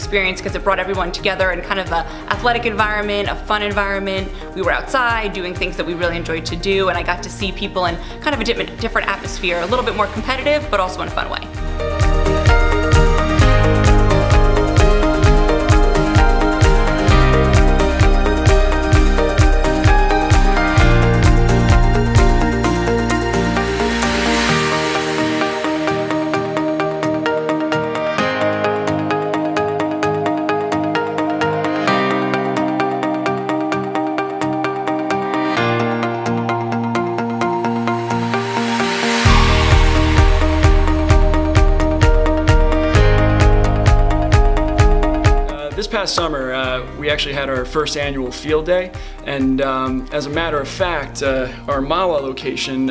experience because it brought everyone together in kind of an athletic environment, a fun environment. We were outside doing things that we really enjoyed to do, and I got to see people in kind of a different atmosphere, a little bit more competitive, but also in a fun way. This past summer, we actually had our first annual field day, and as a matter of fact, our Mahwah location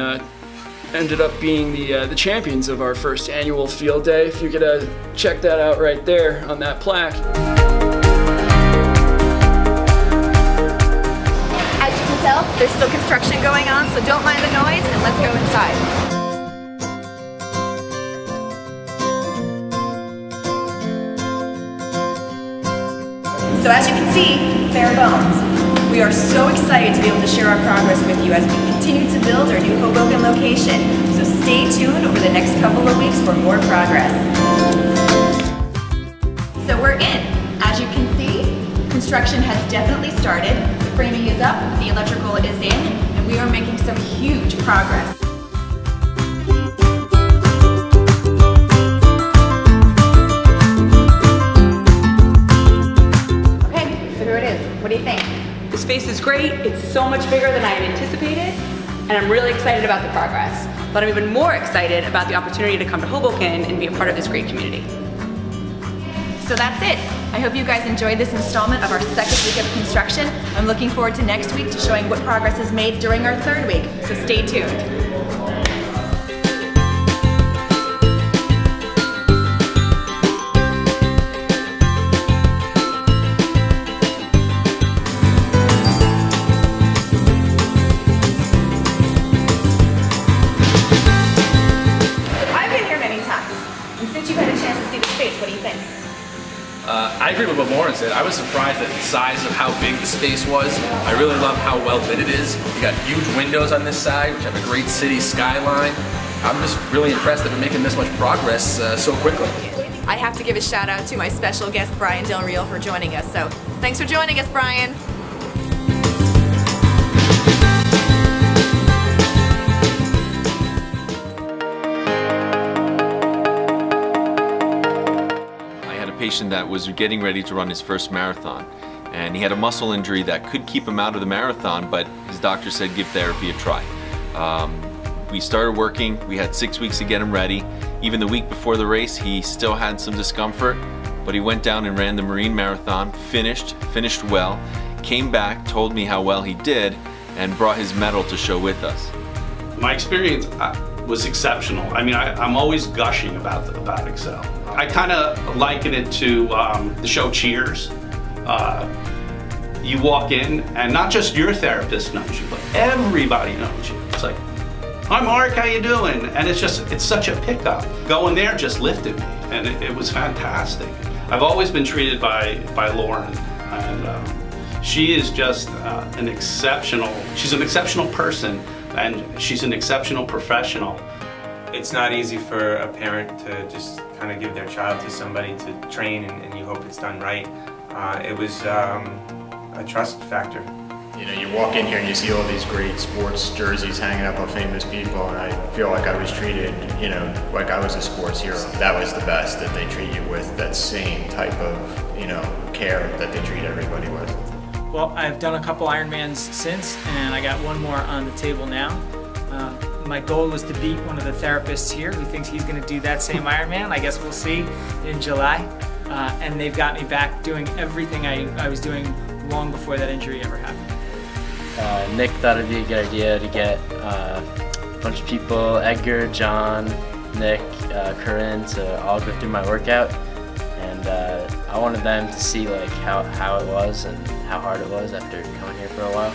ended up being the champions of our first annual field day. If you could check that out right there on that plaque. As you can tell, there's still construction going on, so don't mind the noise and let's go inside. So as you can see, bare bones. We are so excited to be able to share our progress with you as we continue to build our new Hoboken location. So stay tuned over the next couple of weeks for more progress. So we're in. As you can see, construction has definitely started. The framing is up, the electrical is in, and we are making some huge progress. What do you think? The space is great, it's so much bigger than I had anticipated, and I'm really excited about the progress. But I'm even more excited about the opportunity to come to Hoboken and be a part of this great community. So that's it. I hope you guys enjoyed this installment of our second week of construction. I'm looking forward to next week to showing what progress is made during our third week, so stay tuned. What do you think? I agree with what Lauren said. I was surprised at the size of how big the space was. I really love how well lit it is. You got huge windows on this side, which have a great city skyline. I'm just really impressed that we're making this much progress so quickly. I have to give a shout out to my special guest, Brian Del Real, for joining us. So thanks for joining us, Brian. Patient that was getting ready to run his first marathon, and he had a muscle injury that could keep him out of the marathon, but his doctor said give therapy a try. We started working. We had 6 weeks to get him ready. Even the week before the race he still had some discomfort, but he went down and ran the Marine Marathon, finished well, came back, told me how well he did, and brought his medal to show with us. My experience was exceptional. I mean, I'm always gushing about Excel. I kind of liken it to the show Cheers. You walk in and not just your therapist knows you, but everybody knows you. It's like, hi Mark, how you doing? And it's such a pickup. Going there just lifted me, and it was fantastic. I've always been treated by Lauren, and she is just she's an exceptional person, and she's an exceptional professional. It's not easy for a parent to just kind of give their child to somebody to train and you hope it's done right. It was a trust factor. You know, you walk in here and you see all these great sports jerseys hanging up of famous people, and I feel like I was treated, you know, like I was a sports hero. That was the best, that they treat you with that same type of, you know, care that they treat everybody with. Well, I've done a couple Ironmans since, and I got one more on the table now. My goal is to beat one of the therapists here who thinks he's going to do that same Ironman. I guess we'll see in July. And they've got me back doing everything I was doing long before that injury ever happened. Nick thought it'd be a good idea to get a bunch of people, Edgar, John, Nick, Corinne, to all go through my workout. And I wanted them to see like how it was and how hard it was after coming here for a while.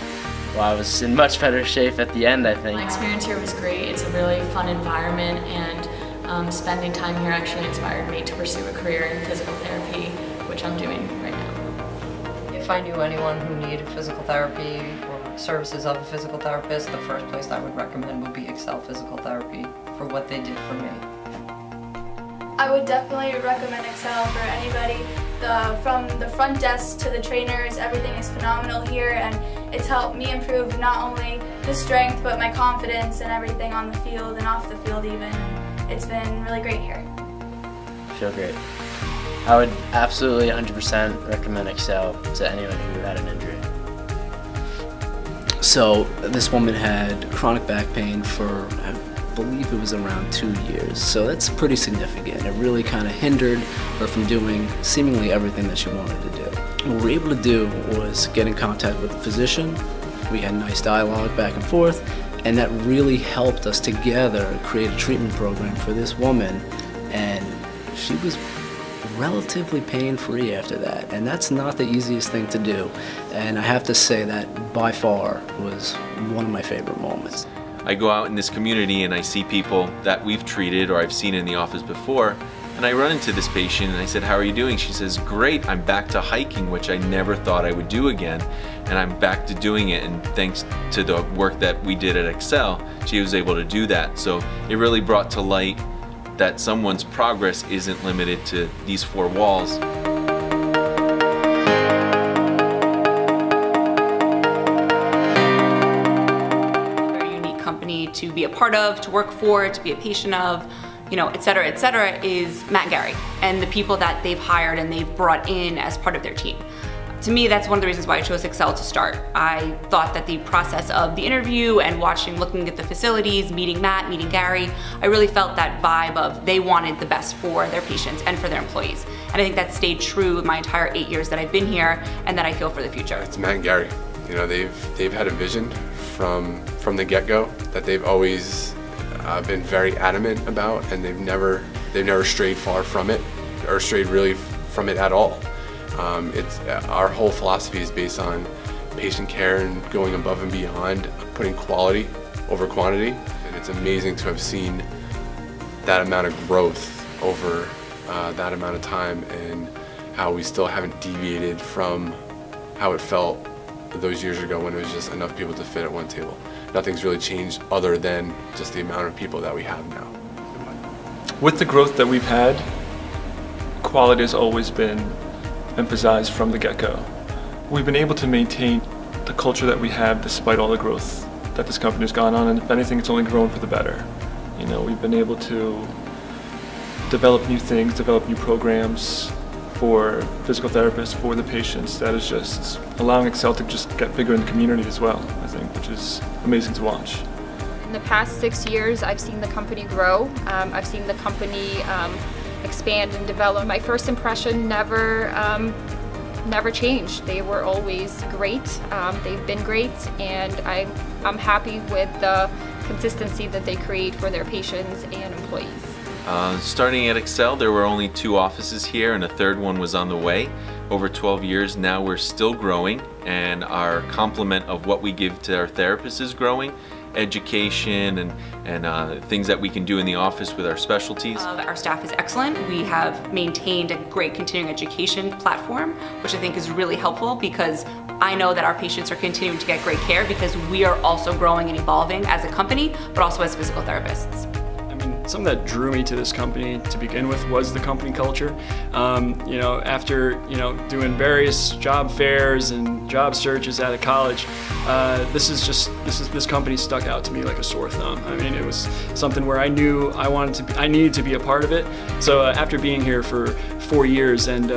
Well, I was in much better shape at the end, I think. My experience here was great. It's a really fun environment, and spending time here actually inspired me to pursue a career in physical therapy, which I'm doing right now. If I knew anyone who needed physical therapy or services of a physical therapist, the first place I would recommend would be Excel Physical Therapy for what they did for me. I would definitely recommend Excel for anybody. From the front desk to the trainers, everything is phenomenal here, and it's helped me improve not only the strength but my confidence and everything on the field and off the field even. It's been really great here. I feel great. I would absolutely 100% recommend Excel to anyone who had an injury. So this woman had chronic back pain for, I believe it was around 2 years. So that's pretty significant. It really kind of hindered her from doing seemingly everything that she wanted to do. What we were able to do was get in contact with the physician. We had nice dialogue back and forth, and that really helped us together create a treatment program for this woman, and she was relatively pain-free after that, and that's not the easiest thing to do, and I have to say that by far was one of my favorite moments. I go out in this community and I see people that we've treated or I've seen in the office before, and I run into this patient and I said, "How are you doing?" She says, "Great, I'm back to hiking, which I never thought I would do again, and I'm back to doing it, and thanks to the work that we did at Excel, she was able to do that." So it really brought to light that someone's progress isn't limited to these four walls. Very unique company to be a part of, to work for, to be a patient of, you know, et cetera, is Matt and Gary and the people that they've hired and they've brought in as part of their team. To me, that's one of the reasons why I chose Excel to start. I thought that the process of the interview and looking at the facilities, meeting Matt, meeting Gary, I really felt that vibe of they wanted the best for their patients and for their employees. And I think that stayed true my entire 8 years that I've been here and that I feel for the future. It's Matt and Gary. You know, they've had a vision from the get-go that they've always been very adamant about, and they've never strayed far from it, or strayed really from it at all. Our whole philosophy is based on patient care and going above and beyond, putting quality over quantity. And it's amazing to have seen that amount of growth over that amount of time, and how we still haven't deviated from how it felt those years ago when it was just enough people to fit at one table. Nothing's really changed other than just the amount of people that we have now. With the growth that we've had, quality has always been emphasized from the get-go. We've been able to maintain the culture that we have despite all the growth that this company has gone on, and if anything, it's only grown for the better. You know, we've been able to develop new things, develop new programs for physical therapists, for the patients. That is just allowing Excel to just get bigger in the community as well, I think, which is amazing to watch. In the past 6 years, I've seen the company grow. I've seen the company expand and develop. My first impression never changed. They were always great. They've been great, and I'm happy with the consistency that they create for their patients and employees. Starting at Excel, there were only 2 offices here, and a third one was on the way. Over 12 years now, we're still growing, and our complement of what we give to our therapists is growing. Education and things that we can do in the office with our specialties. Our staff is excellent. We have maintained a great continuing education platform, which I think is really helpful, because I know that our patients are continuing to get great care because we are also growing and evolving as a company, but also as physical therapists. Something that drew me to this company to begin with was the company culture. You know, after doing various job fairs and job searches out of college, this company stuck out to me like a sore thumb. I mean, it was something where I knew I needed to be a part of it. So after being here for 4 years and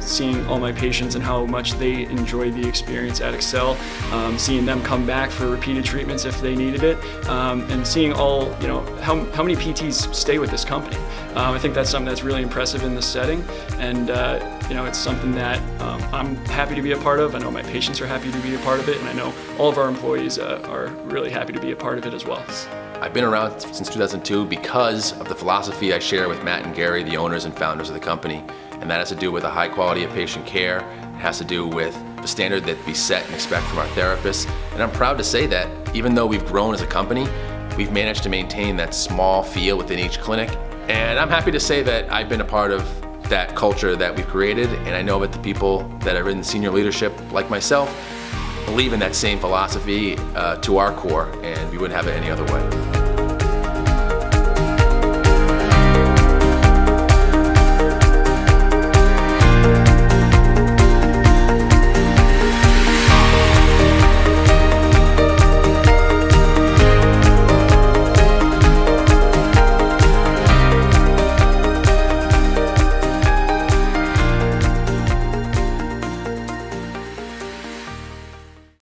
seeing all my patients and how much they enjoyed the experience at Excel, seeing them come back for repeated treatments if they needed it, and seeing all how many PTs stay with this company. I think that's something that's really impressive in this setting, and it's something that I'm happy to be a part of. I know my patients are happy to be a part of it, and I know all of our employees are really happy to be a part of it as well. I've been around since 2002 because of the philosophy I share with Matt and Gary, the owners and founders of the company, and that has to do with a high quality of patient care. It has to do with the standard that we set and expect from our therapists, and I'm proud to say that even though we've grown as a company, we've managed to maintain that small feel within each clinic. And I'm happy to say that I've been a part of that culture that we've created, and I know that the people that are in senior leadership, like myself, believe in that same philosophy to our core, and we wouldn't have it any other way.